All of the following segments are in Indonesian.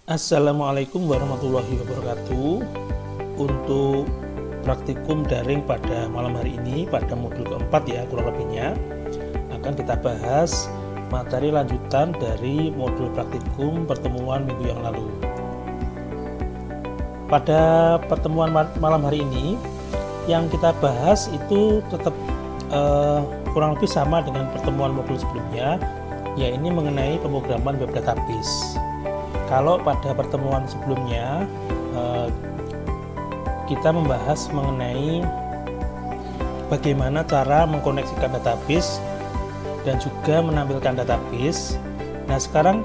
Assalamualaikum warahmatullahi wabarakatuh. Untuk praktikum daring pada malam hari ini, pada modul keempat ya kurang lebihnya, akan kita bahas materi lanjutan dari modul praktikum pertemuan minggu yang lalu. Pada pertemuan malam hari ini, yang kita bahas itu tetap kurang lebih sama dengan pertemuan modul sebelumnya, yaitu mengenai pemrograman web database. Kalau pada pertemuan sebelumnya kita membahas mengenai bagaimana cara mengkoneksikan database dan juga menampilkan database. Nah sekarang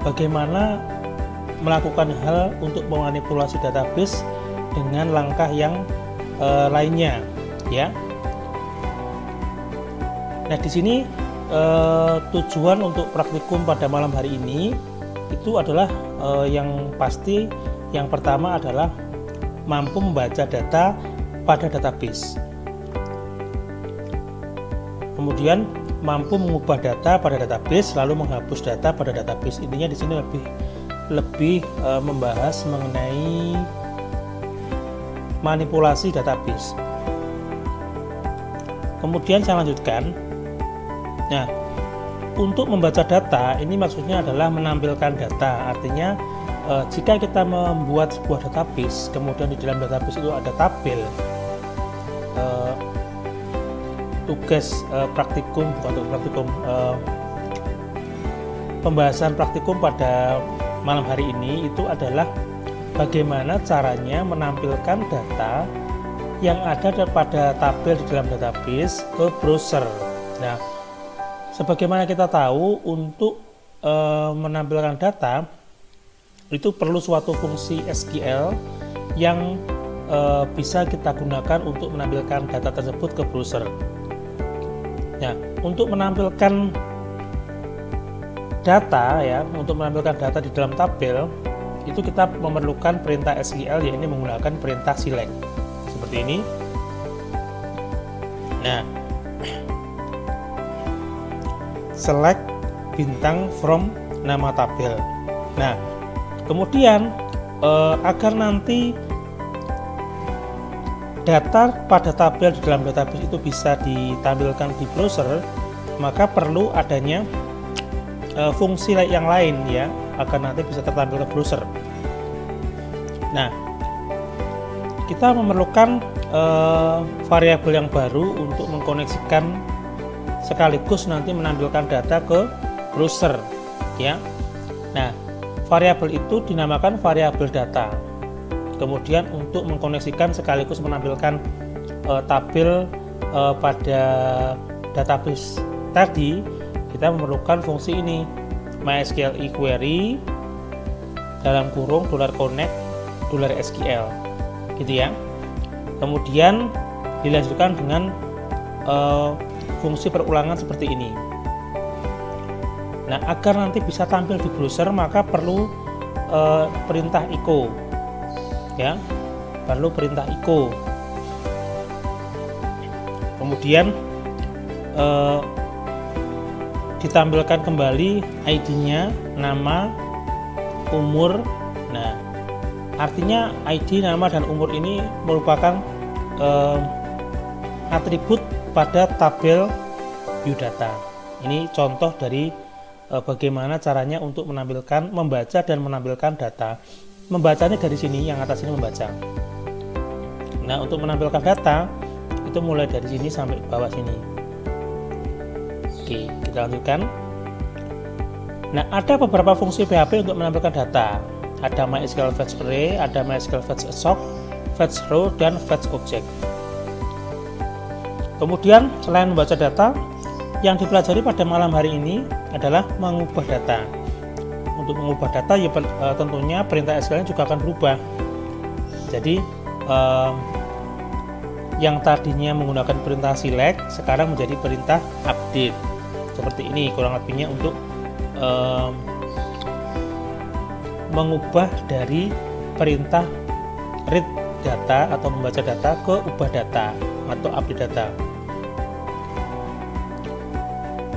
bagaimana melakukan hal untuk memanipulasi database dengan langkah yang lainnya, ya. Nah di sini tujuan untuk praktikum pada malam hari ini itu adalah yang pasti, yang pertama adalah mampu membaca data pada database, kemudian mampu mengubah data pada database, lalu menghapus data pada database. Intinya di sini lebih membahas mengenai manipulasi database. Kemudian saya lanjutkan. Nah, untuk membaca data ini maksudnya adalah menampilkan data. Artinya jika kita membuat sebuah database, kemudian di dalam database itu ada tabel, tugas praktikum, pembahasan praktikum pada malam hari ini itu adalah bagaimana caranya menampilkan data yang ada pada tabel di dalam database ke browser. Nah, sebagaimana kita tahu, untuk menampilkan data itu perlu suatu fungsi SQL yang bisa kita gunakan untuk menampilkan data tersebut ke browser. Nah, untuk menampilkan data ya, untuk menampilkan data di dalam tabel itu kita memerlukan perintah SQL, yaitu menggunakan perintah select seperti ini. Nah, select bintang from nama tabel. Nah, kemudian agar nanti data pada tabel di dalam database itu bisa ditampilkan di browser, maka perlu adanya fungsi yang lain ya, agar nanti bisa tertampil ke browser. Nah, kita memerlukan variabel yang baru untuk mengkoneksikan sekaligus nanti menampilkan data ke browser ya. Nah, variabel itu dinamakan variabel data. Kemudian untuk mengkoneksikan sekaligus menampilkan tabel pada database tadi, kita memerlukan fungsi ini, MySQL query dalam kurung $connect $SQL gitu ya. Kemudian dilanjutkan dengan fungsi perulangan seperti ini. Nah, agar nanti bisa tampil di browser maka perlu perintah echo ya, perlu perintah echo. Kemudian ditampilkan kembali ID-nya, nama, umur. Nah, artinya ID, nama, dan umur ini merupakan atribut pada tabel view data. Ini contoh dari bagaimana caranya untuk membaca dan menampilkan data. Membacanya dari sini, yang atas ini membaca. Nah, untuk menampilkan data itu mulai dari sini sampai bawah sini. Oke, kita lanjutkan. Nah, ada beberapa fungsi PHP untuk menampilkan data. Ada MySQL fetch array, ada MySQL fetch sock, fetch row, dan fetch object. Kemudian selain membaca data, yang dipelajari pada malam hari ini adalah mengubah data. Untuk mengubah data ya tentunya perintah SQL juga akan berubah. Jadi yang tadinya menggunakan perintah select sekarang menjadi perintah update. Seperti ini kurang lebihnya untuk mengubah dari perintah read data atau membaca data ke ubah data atau update data.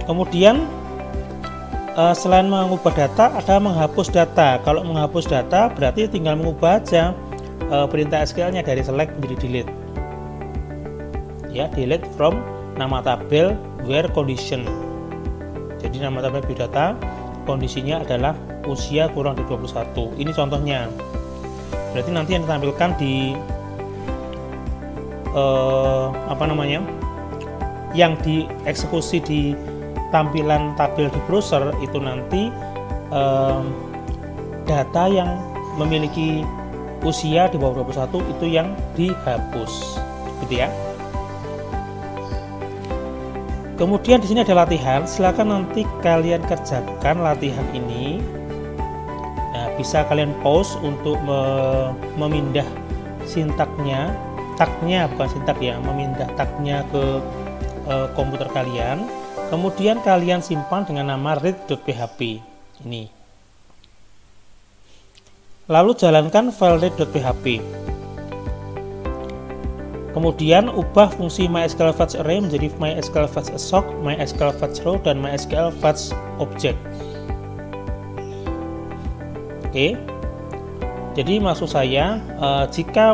Kemudian selain mengubah data, ada menghapus data. Kalau menghapus data berarti tinggal mengubah aja perintah SQL-nya dari select menjadi delete. Ya, delete from nama tabel where condition. Jadi nama tabel biodata kondisinya adalah usia kurang dari 21. Ini contohnya. Berarti nanti yang ditampilkan di yang dieksekusi di tampilan tabel di browser itu nanti data yang memiliki usia di bawah 21 itu yang dihapus, gitu ya. Kemudian di sini ada latihan, silakan nanti kalian kerjakan latihan ini. Nah, bisa kalian pause untuk memindah sintaknya, tagnya bukan sintak ya, memindah tagnya ke komputer kalian. Kemudian kalian simpan dengan nama read.php ini. Lalu jalankan file read.php. Kemudian ubah fungsi MySQL fetch array menjadi MySQL fetch assoc, MySQL fetch row, dan MySQL fetch object. Oke. Jadi maksud saya jika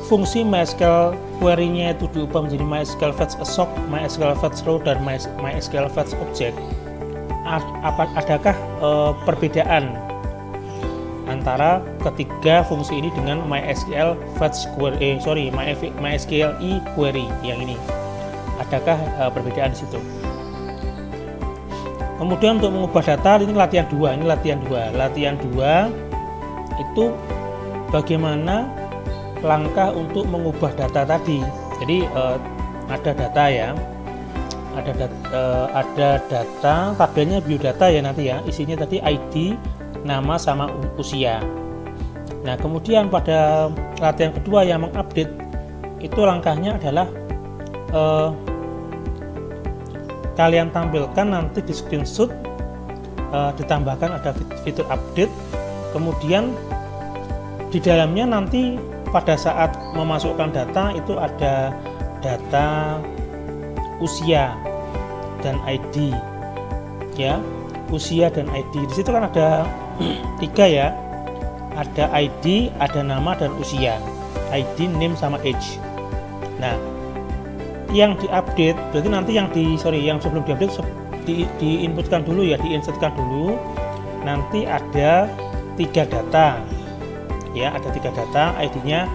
fungsi MySQL query-nya itu diubah menjadi MySQL fetch assoc, MySQL fetch row, dan MySQL fetch object, adakah perbedaan antara ketiga fungsi ini dengan MySQL fetch query, MySQL query yang ini? Adakah perbedaan di situ? Kemudian untuk mengubah data, ini latihan 2. Ini latihan 2. Latihan 2 itu bagaimana langkah untuk mengubah data tadi. Jadi ada data ya, ada data, tabelnya biodata ya nanti ya, isinya tadi ID, nama, sama usia. Nah, kemudian pada latihan kedua yang mengupdate itu langkahnya adalah kalian tampilkan nanti di screenshot, ditambahkan ada fitur update. Kemudian di dalamnya nanti pada saat memasukkan data itu ada data usia dan ID ya, usia dan ID. Di situ kan ada 3 ya, ada ID, ada nama, dan usia. ID, name, sama age. Nah, yang diupdate berarti nanti yang sebelum diupdate diinputkan dulu ya, diinsertkan dulu. Nanti ada 3 data ya, ada 3 data, ID-nya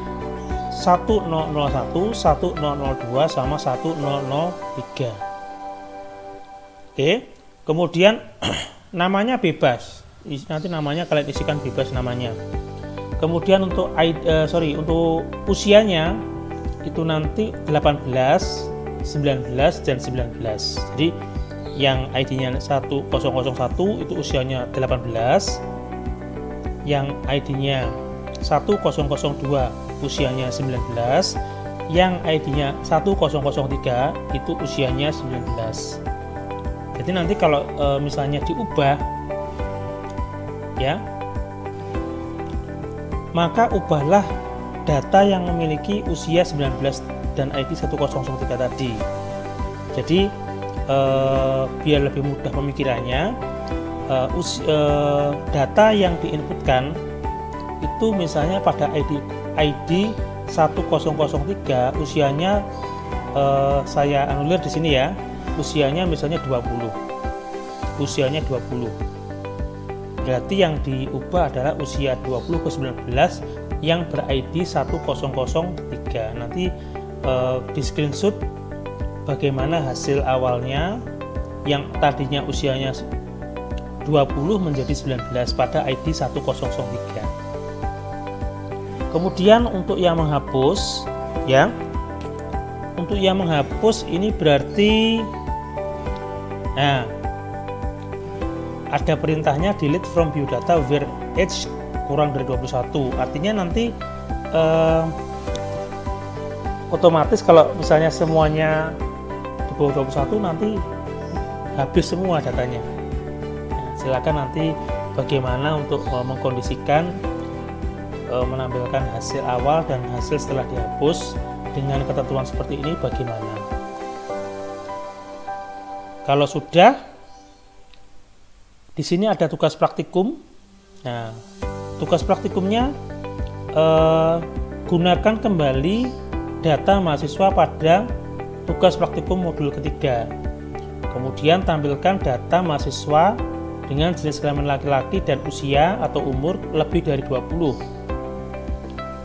1001, 1002, sama 1003. Oke, kemudian namanya bebas. Nanti namanya kalian isikan bebas namanya. Kemudian untuk untuk usianya itu nanti 18, 19, dan 19. Jadi yang ID-nya 1001 itu usianya 18, yang ID-nya 1002 usianya 19, yang ID-nya 1003 itu usianya 19. Jadi nanti kalau misalnya diubah ya, maka ubahlah data yang memiliki usia 19 dan ID 1003 tadi. Jadi biar lebih mudah pemikirannya, data yang diinputkan itu misalnya pada ID 1003 usianya saya anulir di sini ya, usianya misalnya 20. Usianya 20. Berarti yang diubah adalah usia 20 ke 19 yang ber-ID 1003. Nanti di screenshot bagaimana hasil awalnya yang tadinya usianya 20 menjadi 19 pada ID 1003. Kemudian untuk yang menghapus ya, untuk yang menghapus ini berarti ada perintahnya delete from biodata where age kurang dari 21. Artinya nanti otomatis kalau misalnya semuanya di bawah 21 nanti habis semua datanya. Silakan nanti bagaimana untuk mengkondisikan menampilkan hasil awal dan hasil setelah dihapus dengan ketentuan seperti ini bagaimana. Kalau sudah, di sini ada tugas praktikum. Nah, tugas praktikumnya gunakan kembali data mahasiswa pada tugas praktikum modul ketiga. Kemudian tampilkan data mahasiswa dengan jenis kelamin laki-laki dan usia atau umur lebih dari 20.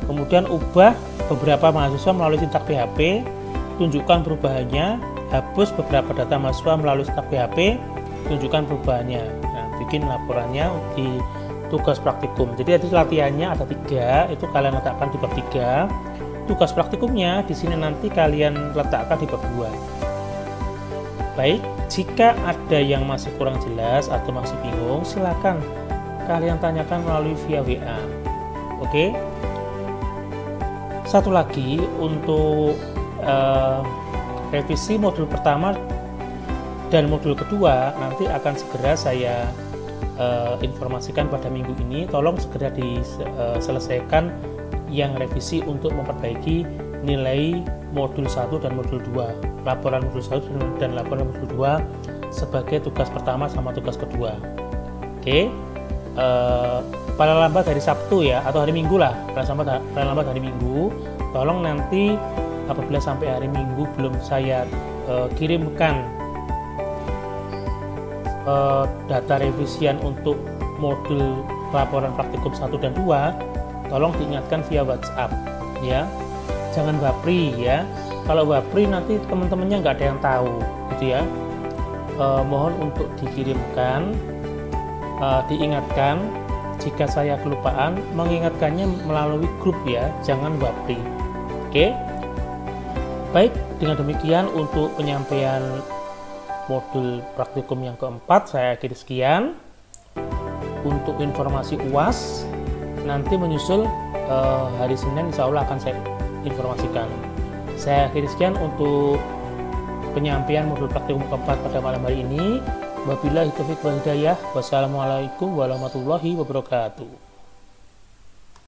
Kemudian ubah beberapa mahasiswa melalui sintak PHP, tunjukkan perubahannya, hapus beberapa data mahasiswa melalui sintak PHP, tunjukkan perubahannya. Nah, bikin laporannya di tugas praktikum. Jadi latihannya ada 3, itu kalian letakkan di bab 3. Tugas praktikumnya di sini nanti kalian letakkan di bab 2. Baik, jika ada yang masih kurang jelas atau masih bingung, silakan kalian tanyakan melalui via WA. Oke. Satu lagi untuk revisi modul pertama dan modul kedua nanti akan segera saya informasikan pada minggu ini. Tolong segera diselesaikan yang revisi untuk memperbaiki nilai modul 1 dan modul 2, laporan modul 1 dan laporan modul 2 sebagai tugas pertama sama tugas kedua. Oke. Paling lambat hari Sabtu ya, atau hari Minggu lah, paling lambat hari Minggu. Tolong nanti apabila sampai hari Minggu belum saya kirimkan data revisian untuk modul laporan praktikum 1 dan 2, tolong diingatkan via WhatsApp ya. Jangan bapri ya. Kalau bapri nanti teman-temannya nggak ada yang tahu gitu ya. Mohon untuk dikirimkan, diingatkan. Jika saya kelupaan, mengingatkannya melalui grup ya, jangan bapri. Oke. Baik, dengan demikian untuk penyampaian modul praktikum yang keempat saya akhiri sekian. Untuk informasi UAS nanti menyusul hari Senin, insya Allah akan saya informasikan. Saya akhiri sekian untuk penyampaian modul praktikum keempat pada malam hari ini. Wabillahi taufiq wal hidayah. Wassalamualaikum warahmatullahi wabarakatuh.